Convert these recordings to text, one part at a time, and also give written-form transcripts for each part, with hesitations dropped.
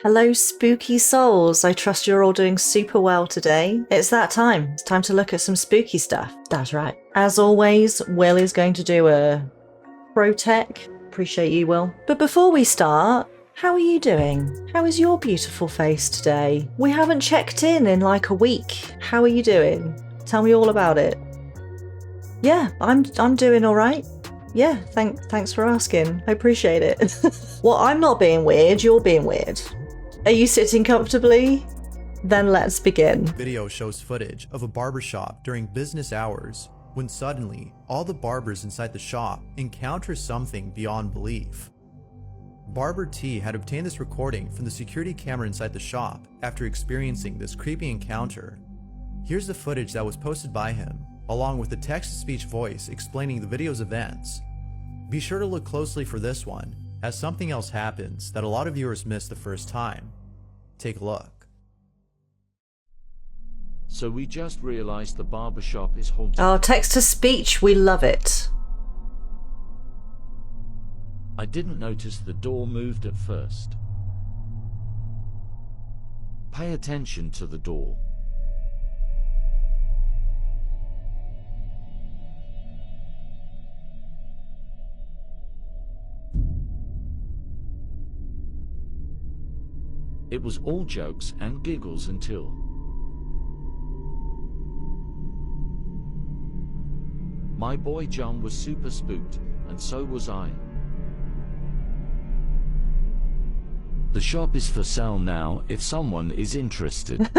Hello, spooky souls. I trust you're all doing super well today. It's that time. It's time to look at some spooky stuff. That's right. As always, Will is going to do a pro tech. Appreciate you, Will. But before we start, how are you doing? How is your beautiful face today? We haven't checked in like a week. How are you doing? Tell me all about it. Yeah, I'm doing all right. Yeah, thanks for asking. I appreciate it. Well, I'm not being weird. You're being weird. Are you sitting comfortably? Then let's begin. Video shows footage of a barbershop during business hours when suddenly all the barbers inside the shop encounter something beyond belief. Barber T had obtained this recording from the security camera inside the shop after experiencing this creepy encounter. Here's the footage that was posted by him, along with the text-to-speech voice explaining the video's events. Be sure to look closely for this one, as something else happens that a lot of viewers missed the first time. Take a look. So we just realized the barbershop is haunted. Oh, text-to-speech, we love it. I didn't notice the door moved at first. Pay attention to the door. It was all jokes and giggles until my boy John was super spooked, and so was I. The shop is for sale now if someone is interested.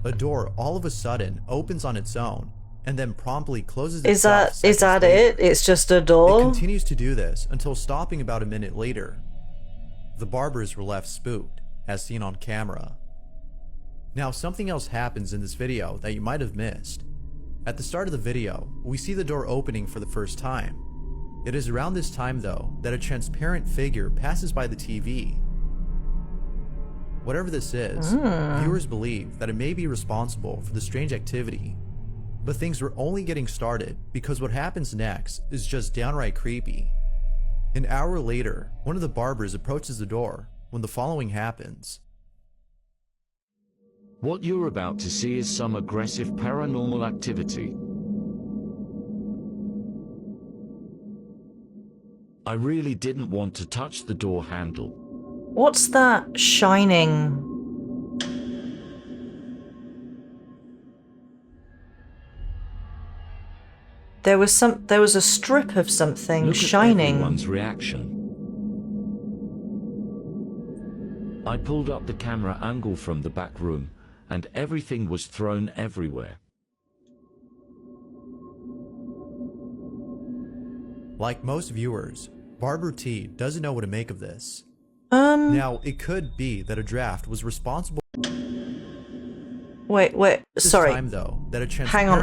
A door all of a sudden opens on its own and then promptly closes itself. Is that it? It's just a door? It continues to do this until stopping about a minute later. The barbers were left spooked, as seen on camera. Now, something else happens in this video that you might have missed. At the start of the video, we see the door opening for the first time. It is around this time, though, that a transparent figure passes by the TV. Whatever this is, viewers believe that it may be responsible for the strange activity. But things were only getting started because what happens next is just downright creepy. An hour later, one of the barbers approaches the door when the following happens. What you're about to see is some aggressive paranormal activity. I really didn't want to touch the door handle. What's that shining? There was a strip of something Look shining. At everyone's reaction. I pulled up the camera angle from the back room, and everything was thrown everywhere. Like most viewers, Barber T doesn't know what to make of this. Now, it could be that a draft was responsible. Wait, sorry. Time, though, that a hang on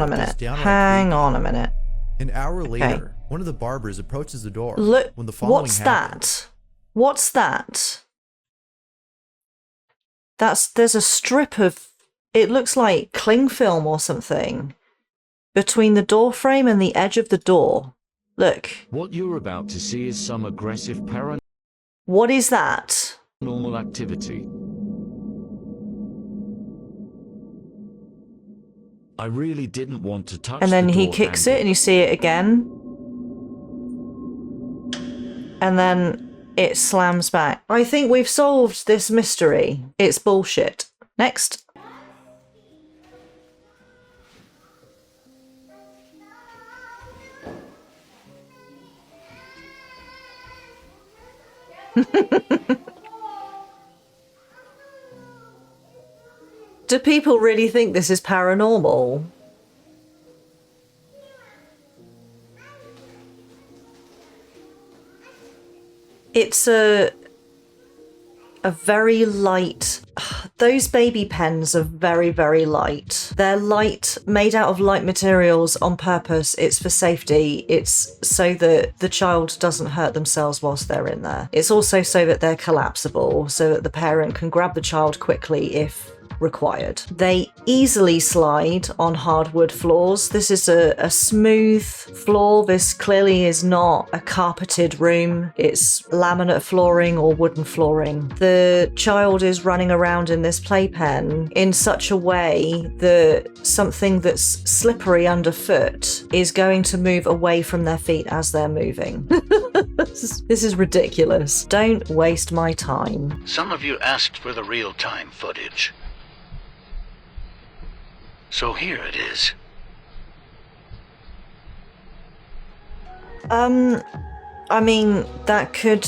a minute. Hang on a minute. An hour later, one of the barbers approaches the door. Look, when the following what's happens. that? What's that? There's a strip of, it looks like cling film or something, between the door frame and the edge of the door. Look. What you're about to see is some aggressive paranormal. What is that? Normal activity. I really didn't want to touch. And then the he door kicks handle. it and you see it again. And then it slams back. I think we've solved this mystery. It's bullshit. Next. Do people really think this is paranormal? It's a very light. Those baby pens are very, very light. They're light, made out of light materials on purpose. It's for safety. It's so that the child doesn't hurt themselves whilst they're in there. It's also so that they're collapsible, so that the parent can grab the child quickly if required. They easily slide on hardwood floors. This is a smooth floor. This clearly is not a carpeted room. It's laminate flooring or wooden flooring. The child is running around in this playpen in such a way that something that's slippery underfoot is going to move away from their feet as they're moving. This is ridiculous. Don't waste my time. Some of you asked for the real-time footage. So here it is. I mean, that could...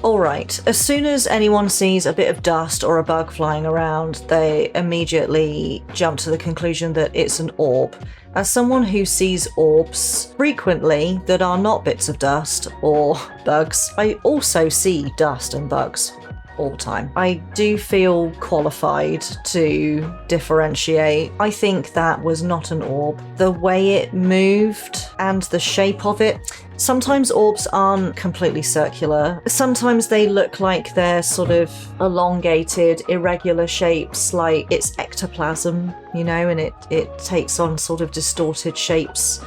Alright, as soon as anyone sees a bit of dust or a bug flying around, they immediately jump to the conclusion that it's an orb. As someone who sees orbs frequently that are not bits of dust or bugs, I also see dust and bugs all the time. I do feel qualified to differentiate. I think that was not an orb. The way it moved and the shape of it. Sometimes orbs aren't completely circular. Sometimes they look like they're sort of elongated, irregular shapes, like it's ectoplasm, you know, and it takes on sort of distorted shapes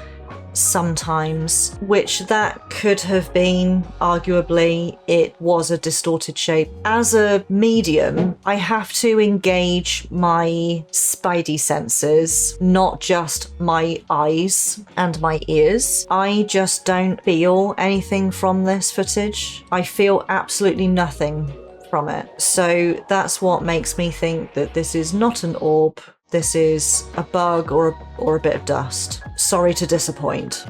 sometimes, which that could have been. Arguably it was a distorted shape. As a medium, I have to engage my spidey senses, not just my eyes and my ears. I just don't feel anything from this footage. I feel absolutely nothing from it. So that's what makes me think that this is not an orb. This is a bug or a bit of dust. Sorry to disappoint.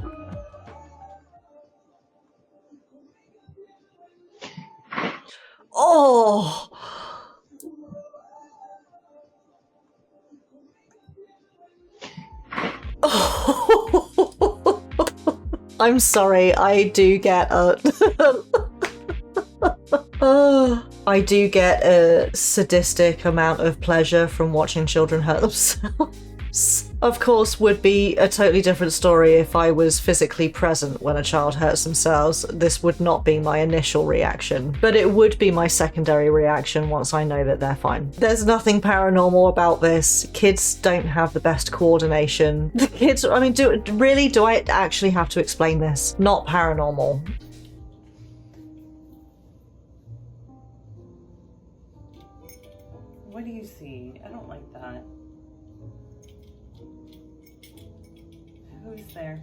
Oh! I'm sorry, I do get I do get a sadistic amount of pleasure from watching children hurt themselves. Of course, would be a totally different story if I was physically present when a child hurts themselves. This would not be my initial reaction, but it would be my secondary reaction once I know that they're fine. There's nothing paranormal about this. Kids don't have the best coordination. The kids, I mean, do I actually have to explain this? Not paranormal. What do you see? I don't like that. Who's there?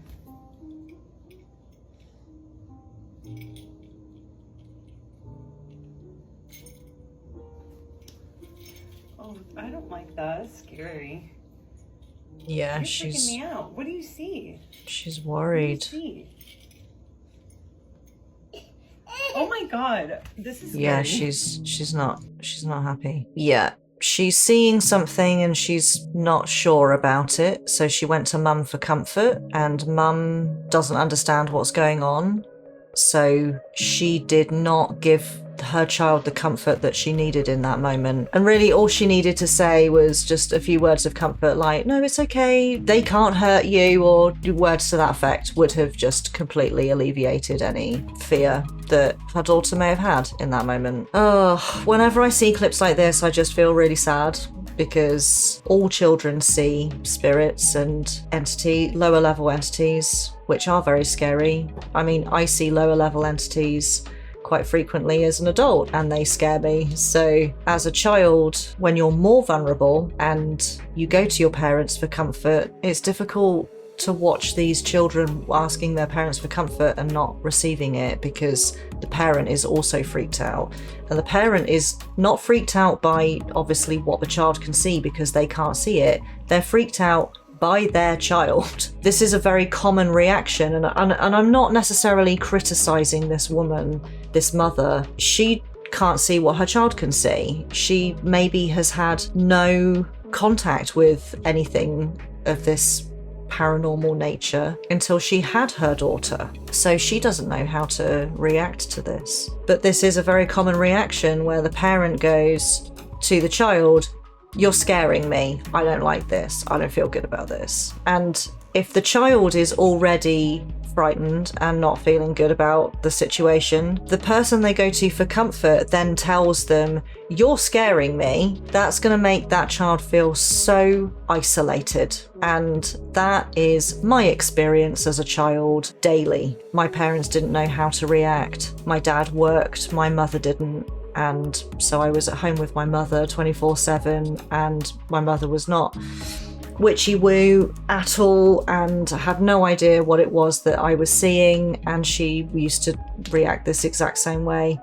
Oh, I don't like that. It's scary. Yeah, You're she's freaking me out. What do you see? She's What worried. do you see? Oh my god, this is Yeah, scary. she's not happy. Yeah. She's seeing something and she's not sure about it, so she went to Mum for comfort, and Mum doesn't understand what's going on, so she did not give her child the comfort that she needed in that moment. And really all she needed to say was just a few words of comfort, like, no, it's okay, they can't hurt you, or words to that effect would have just completely alleviated any fear that her daughter may have had in that moment. Oh, whenever I see clips like this, I just feel really sad, because all children see spirits and lower level entities, which are very scary. I mean, I see lower level entities quite frequently as an adult, and they scare me. So as a child, when you're more vulnerable and you go to your parents for comfort, it's difficult to watch these children asking their parents for comfort and not receiving it, because the parent is also freaked out. And the parent is not freaked out by obviously what the child can see, because they can't see it. They're freaked out by their child. This is a very common reaction, and I'm not necessarily criticizing this woman, this mother. She can't see what her child can see. She maybe has had no contact with anything of this paranormal nature until she had her daughter, so she doesn't know how to react to this. But this is a very common reaction where the parent goes to the child, you're scaring me, I don't like this, I don't feel good about this. And if the child is already frightened and not feeling good about the situation, the person they go to for comfort then tells them, "You're scaring me," that's going to make that child feel so isolated. And that is my experience as a child daily. My parents didn't know how to react. My dad worked, my mother didn't. And so I was at home with my mother 24/7, and my mother was not witchy-woo at all and had no idea what it was that I was seeing, and she used to react this exact same way.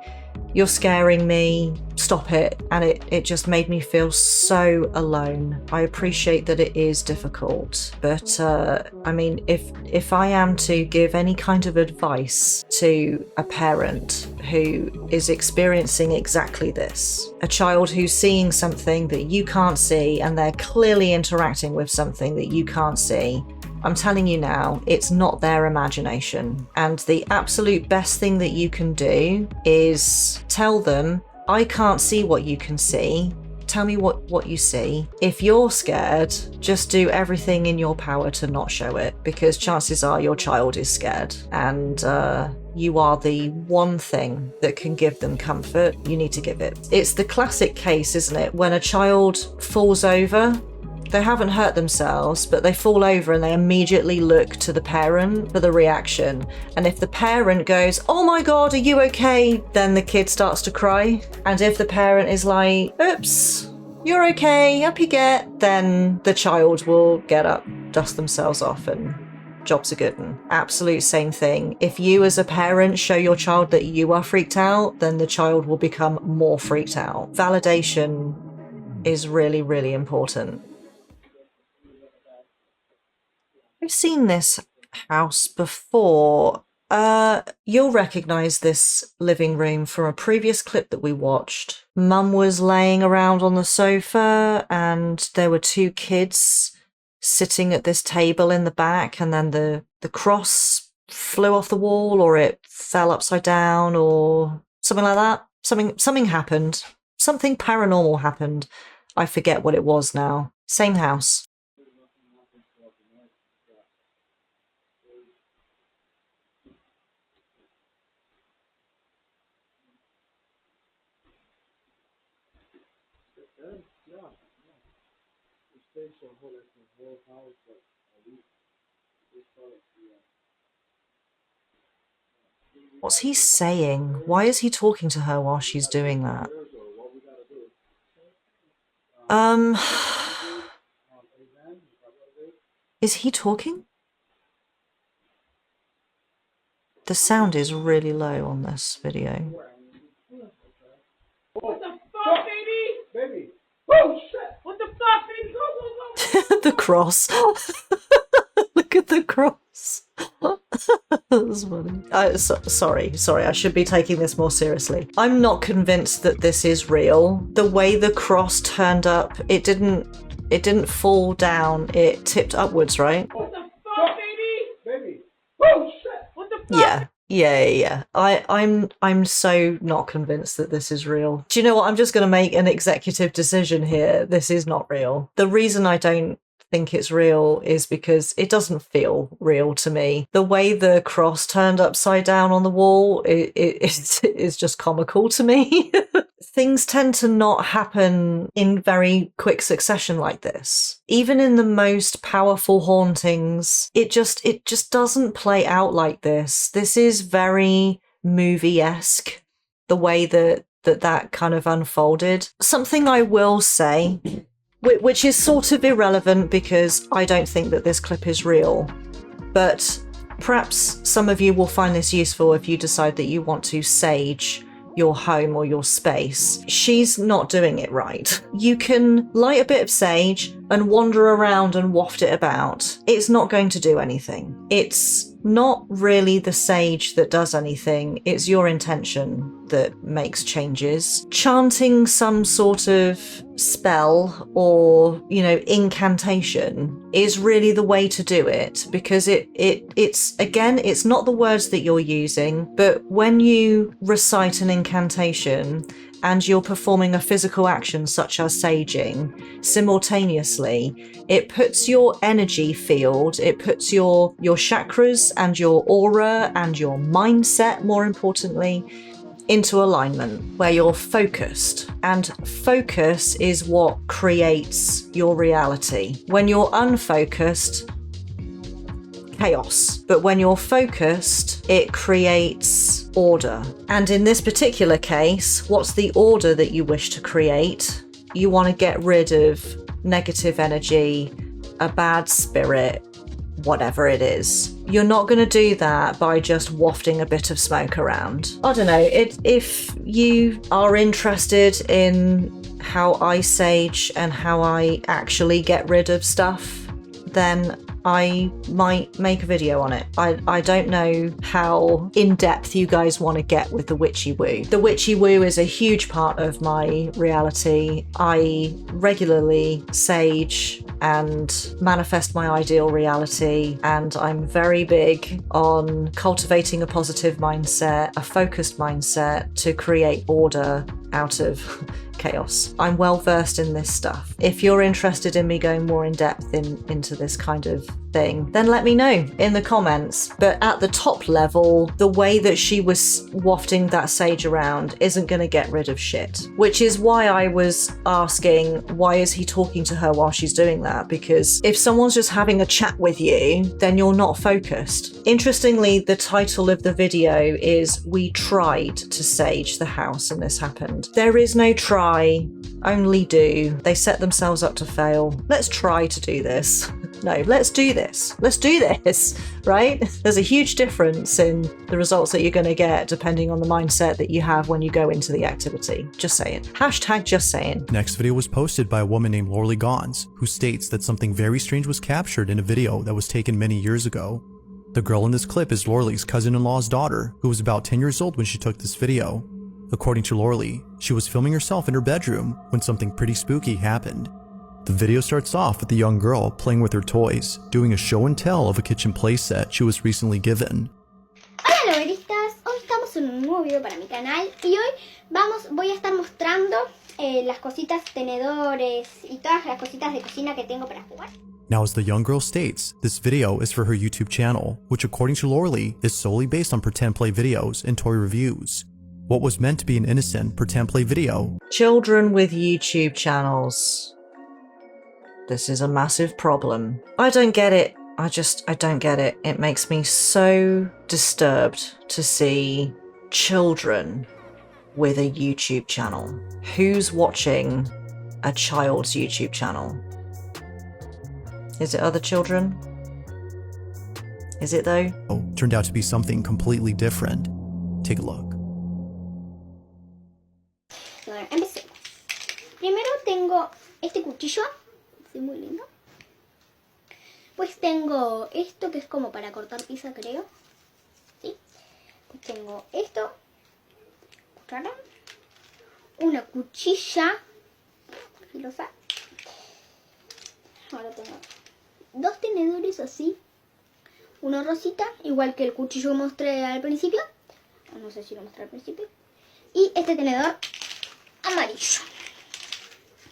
"You're scaring me, stop it." And it just made me feel so alone. I appreciate that it is difficult, but I mean, if I am to give any kind of advice to a parent who is experiencing exactly this, a child who's seeing something that you can't see and they're clearly interacting with something that you can't see, I'm telling you now, it's not their imagination. And the absolute best thing that you can do is tell them, "I can't see what you can see. Tell me what you see. If you're scared, just do everything in your power to not show it, because chances are your child is scared. And you are the one thing that can give them comfort. You need to give it." It's the classic case, isn't it? When a child falls over, they haven't hurt themselves, but they fall over and they immediately look to the parent for the reaction. And if the parent goes, "Oh my God, are you okay?" then the kid starts to cry. And if the parent is like, "Oops, you're okay, up you get," then the child will get up, dust themselves off, and job's a good one. Absolute same thing. If you as a parent show your child that you are freaked out, then the child will become more freaked out. Validation is really, really important. I've seen this house before. You'll recognise this living room from a previous clip that we watched. Mum was laying around on the sofa and there were two kids sitting at this table in the back, and then the cross flew off the wall, or it fell upside down, or something like that. Something happened. Something paranormal happened. I forget what it was now. Same house. What's he saying? Why is he talking to her while she's doing that? Is he talking? The sound is really low on this video. What the fuck, baby? Baby. Oh shit! What the fuck, baby? Go, go, go! The cross. Look at the cross. That's funny. Sorry, I should be taking this more seriously. I'm not convinced that this is real. The way the cross turned up, it didn't fall down, it tipped upwards, right? What the fuck, baby? Baby. Oh shit! What the fuck? Yeah. I'm so not convinced that this is real. Do you know what? I'm just going to make an executive decision here. This is not real. The reason I don't think it's real is because it doesn't feel real to me. The way the cross turned upside down on the wall is just comical to me. Things tend to not happen in very quick succession like this. Even in the most powerful hauntings, it just doesn't play out like this. This is very movie-esque, the way that kind of unfolded. Something I will say, which is sort of irrelevant because I don't think that this clip is real, but perhaps some of you will find this useful if you decide that you want to sage your home or your space. She's not doing it right. You can light a bit of sage and wander around and waft it about. It's not going to do anything. It's not really the sage that does anything. It's your intention that makes changes. Chanting some sort of spell or, incantation is really the way to do it, because it's not the words that you're using, but when you recite an incantation, and you're performing a physical action such as saging simultaneously, it puts your energy field, it puts your chakras and your aura and your mindset, more importantly, into alignment where you're focused. And focus is what creates your reality. When you're unfocused, chaos. But when you're focused, it creates order. And in this particular case, what's the order that you wish to create? You want to get rid of negative energy, a bad spirit, whatever it is. You're not going to do that by just wafting a bit of smoke around. I don't know, if you are interested in how I sage and how I actually get rid of stuff, then I might make a video on it. I don't know how in-depth you guys want to get with the witchy woo. The witchy woo is a huge part of my reality. I regularly sage and manifest my ideal reality, and I'm very big on cultivating a positive mindset, a focused mindset to create order out of chaos. I'm well versed in this stuff. If you're interested in me going more in depth into this kind of thing, then let me know in the comments. But at the top level, the way that she was wafting that sage around isn't going to get rid of shit, which is why I was asking, why is he talking to her while she's doing that? Because if someone's just having a chat with you, then you're not focused. Interestingly, the title of the video is "We tried to sage the house and this happened." There is no try, only do. They set themselves up to fail. Let's try to do this. No, let's do this. Let's do this, right? There's a huge difference in the results that you're going to get depending on the mindset that you have when you go into the activity. Just saying. Hashtag just saying. Next video was posted by a woman named Lorley Gons, who states that something very strange was captured in a video that was taken many years ago. The girl in this clip is Lorley's cousin-in-law's daughter, who was about 10 years old when she took this video. According to Lorley, she was filming herself in her bedroom when something pretty spooky happened. The video starts off with the young girl playing with her toys, doing a show and tell of a kitchen playset she was recently given. Hola loberistas, hoy estamos en un nuevo video para mi canal y hoy voy a estar mostrando las cositas, tenedores y todas las cositas de cocina que tengo para jugar. Now, as the young girl states, this video is for her YouTube channel, which according to Lorley is solely based on pretend play videos and toy reviews. What was meant to be an innocent pretend play video. Children with YouTube channels. This is a massive problem. I don't get it. I don't get it. It makes me so disturbed to see children with a YouTube channel. Who's watching a child's YouTube channel? Is it other children? Is it though? Oh, turned out to be something completely different. Take a look. Bueno, empecemos. Primero tengo este cuchillo. Sí, muy lindo. Pues tengo esto que es como para cortar pizza, creo. ¿Sí? Pues tengo esto. Cuchara. Una cuchilla filosa. Ahora tengo dos tenedores así. Uno rosita, igual que el cuchillo que mostré al principio. No sé si lo mostré al principio. Y este tenedor amarillo.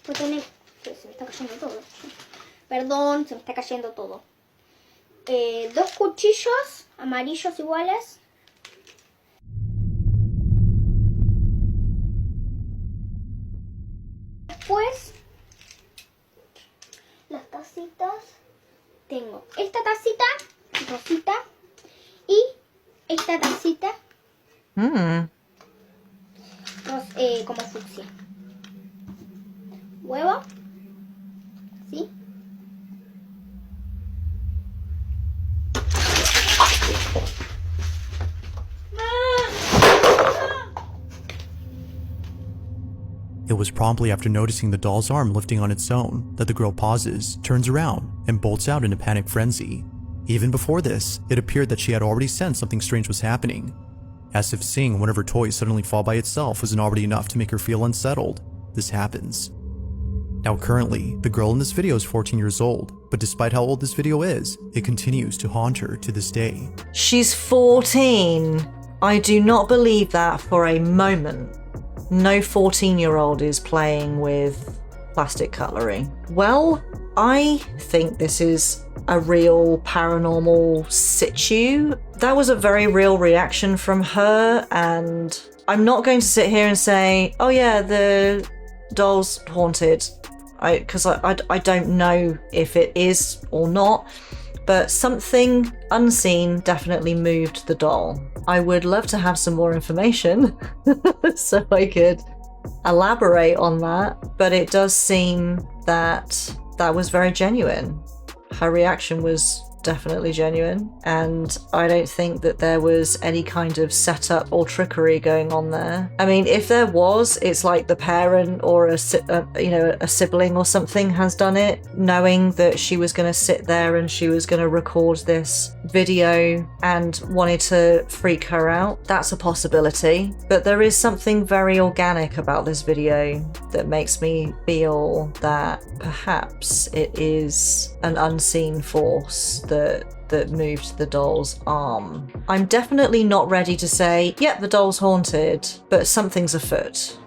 Pues tener... Se me está cayendo todo. Perdón, se me está cayendo todo. Dos cuchillos amarillos iguales. Después, las tacitas. Tengo esta tacita rosita y esta tacita como fucsia. Huevo. ¿Sí? It was promptly after noticing the doll's arm lifting on its own that the girl pauses, turns around, and bolts out in a panic frenzy. Even before this, it appeared that she had already sensed something strange was happening, as if seeing one of her toys suddenly fall by itself wasn't already enough to make her feel unsettled. This happens. Now currently, the girl in this video is 14 years old, but despite how old this video is, it continues to haunt her to this day. She's 14. I do not believe that for a moment. No 14-year-old is playing with plastic cutlery. Well, I think this is a real paranormal situ. That was a very real reaction from her, and I'm not going to sit here and say, oh yeah, the doll's haunted, because I don't know if it is or not, but something unseen definitely moved the doll. I would love to have some more information so I could elaborate on that, but it does seem that that was very genuine. Her reaction was definitely genuine, and I don't think that there was any kind of setup or trickery going on there. I mean, if there was, it's like the parent or a sibling or something has done it, knowing that she was going to sit there and she was going to record this video and wanted to freak her out. That's a possibility, but there is something very organic about this video that makes me feel that perhaps it is an unseen force that moved the doll's arm. I'm definitely not ready to say, yep, the doll's haunted, but something's afoot,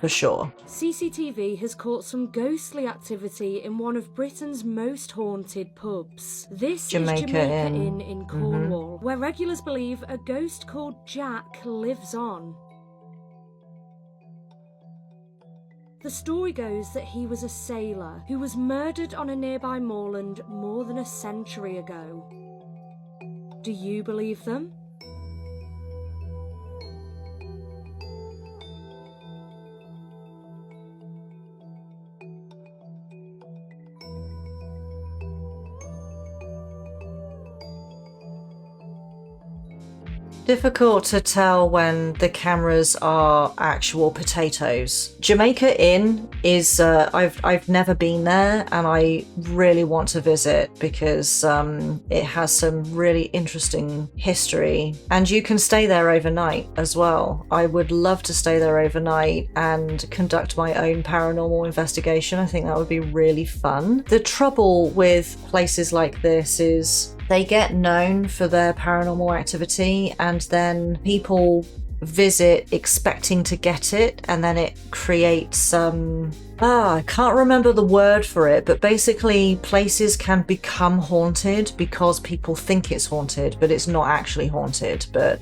for sure. CCTV has caught some ghostly activity in one of Britain's most haunted pubs. This Jamaica is Jamaica Inn. in Cornwall, where regulars believe a ghost called Jack lives on. The story goes that he was a sailor who was murdered on a nearby moorland more than a century ago. Do you believe them? Difficult to tell when the cameras are actual potatoes. Jamaica Inn is, I've never been there, and I really want to visit because it has some really interesting history, and you can stay there overnight as well. I would love to stay there overnight and conduct my own paranormal investigation. I think that would be really fun. The trouble with places like this is they get known for their paranormal activity, and then people visit expecting to get it, and then it creates some... I can't remember the word for it, but basically places can become haunted because people think it's haunted, but it's not actually haunted. But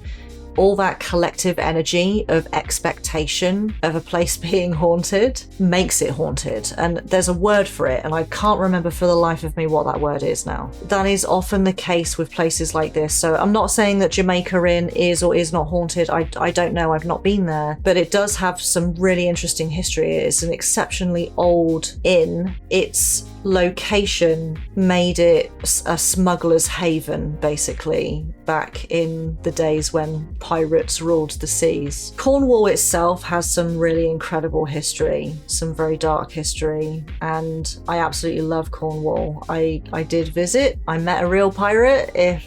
all that collective energy of expectation of a place being haunted makes it haunted. And there's a word for it, and I can't remember for the life of me what that word is now. That is often the case with places like this. So I'm not saying that Jamaica Inn is or is not haunted. I don't know. I've not been there. But it does have some really interesting history. It's an exceptionally old inn. Its location made it a smuggler's haven, basically, back in the days when pirates ruled the seas. Cornwall itself has some really incredible history, some very dark history, and I absolutely love Cornwall. I did visit. I met a real pirate. If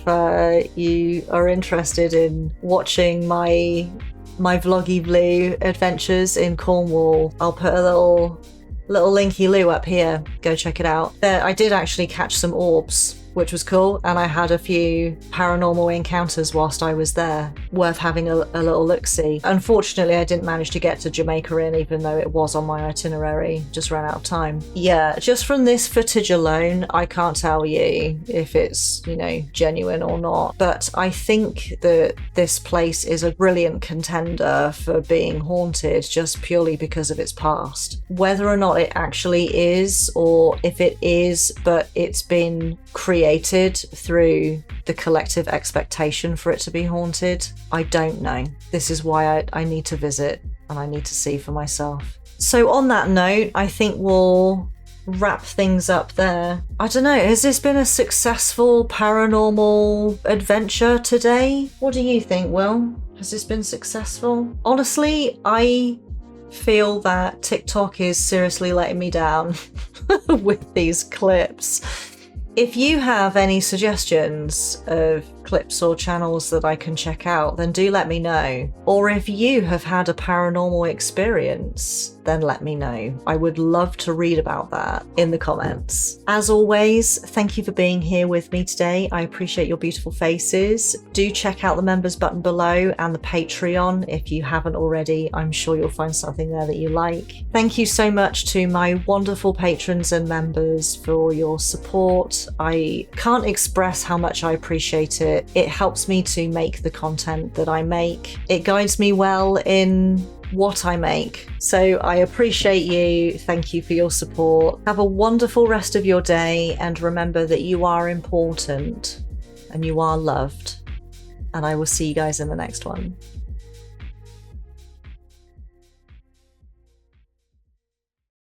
you are interested in watching my vloggy blue adventures in Cornwall, I'll put a little linky loo up here. Go check it out. There, I did actually catch some orbs, which was cool, and I had a few paranormal encounters whilst I was there, worth having a little look-see. Unfortunately, I didn't manage to get to Jamaica Inn, even though it was on my itinerary. Just ran out of time. Yeah, just from this footage alone, I can't tell you if it's, genuine or not, but I think that this place is a brilliant contender for being haunted just purely because of its past. Whether or not it actually is, or if it is, but it's been created through the collective expectation for it to be haunted, I don't know. This is why I need to visit and I need to see for myself. So on that note, I think we'll wrap things up there. I don't know, has this been a successful paranormal adventure today? What do you think, Will? Has this been successful? Honestly, I feel that TikTok is seriously letting me down with these clips. If you have any suggestions of clips or channels that I can check out, then do let me know. Or if you have had a paranormal experience, then let me know. I would love to read about that in the comments. As always, thank you for being here with me today. I appreciate your beautiful faces. Do check out the members button below and the Patreon if you haven't already. I'm sure you'll find something there that you like. Thank you so much to my wonderful patrons and members for your support. I can't express how much I appreciate it. It helps me to make the content that I make. It guides me well in what I make. So I appreciate you. Thank you for your support. Have a wonderful rest of your day, and remember that you are important and you are loved. And I will see you guys in the next one.